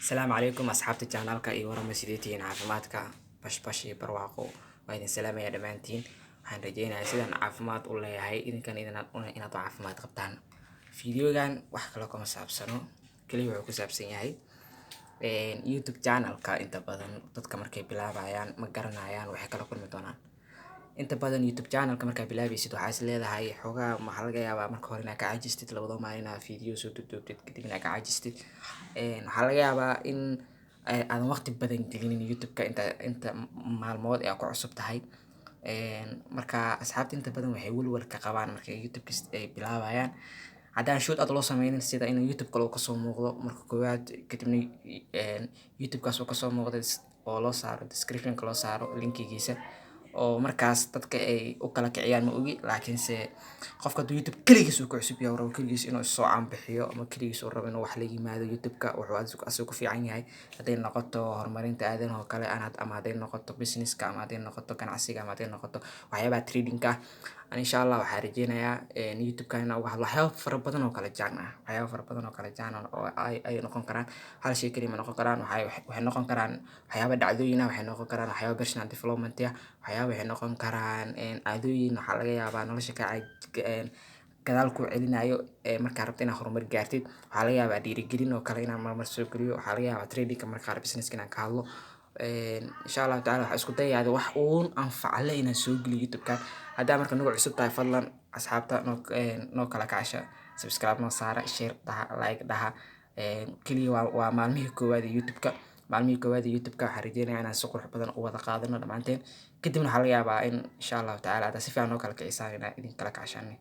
السلام عليكم أصحاب channelka iyo warama sideetiin caafimaadka bashbash iyo barwaaqo waa idin salaamaya dhamaantiin waxaan rajeynayaa sidaan caafimaad u leeyahay inaad caafimaad qabtaan fiidiyogan wax kale kuma saabsano kaliya wuxuu ku saabsan yahay YouTube channelka inta badan dadka markay bilaabayaan ma garanayaan waxay kala kulmi doonaan inta badan YouTube channelka markaa bilaabaysid waxaa is leedahay xogaa maxaa laga yaabaa marka hore inaad ka caajistid labada maalin inaad fiidiyo soo duubtid kadib inaad ka caajistid waxaa laga yaabaa in aadan waqti badan gelinin YouTube-ka inta maalmood ee aad ku cusub tahay marka asxaabta inta badan waxay walwal ka qabaan markay YouTube ay bilaabayaan haddaan shoot aad loo sameynin sida in YouTube kale uu kasoo muuqdo marka koowaad kadibna YouTube-kaas uu kasoo muuqdo oo loo saaro description-ka loo saaro linkigiisa oo markaas dadka ay u kala kiciyaan ma ogi laakiinse qofka hadduu YouTube kaligiis uu ku cusub yahay rabo kaligiis inuu soo caanbixiyo ama kaligiis uu rabo inuu wax la yimaado YouTube-ka wuxuu asiga ku fiican yahay hadday noqoto horumarinta aadanaha oo kale ama hadday noqoto business-ka ama hadday noqoto ganacsiga ama hadday noqoto waxyaabaha trading-ka insha Allah waxaan rajeynayaa YouTube-ka inaan uga hadlo waxyaabo fara badan oo kala jaan oo ay noqon karaan hal shay kaliya ma noqon karaan waxay noqon karaan waxyaabo dhacdooyin ah waxay noqon karaan waxyaabo personal development ah waxyaabo waxay noqon karaan caadooyin waxaa laga yaabaa nolosha gadaal ku celinayo markaa rabto inaad horumar gaartid waxaa laga yaabaa dhiirigelin oo kale inaan marmar soo geliyo waxaa laga yaabaa trading-ka markaa business-ka inaan ka hadlo insha Allah taala waxaan isku dayayaa wax uun anfac leh inaan soo geliyo YouTube-ka haddaa marka nagu cusub tahay fadlan asxaabta noo kala kacasha subscribe noo saara share dhaha like dhaha kaliya waa maalmihii koowaad ee YouTube-ka waxaan rajeynayaa inaan si qurux badan u wada qaadano dhammaanteen kadibna waxaa laga yaabaa in insha Allah taala haddaa si fiican noo kala kicisaan inaan idin kala kacshanay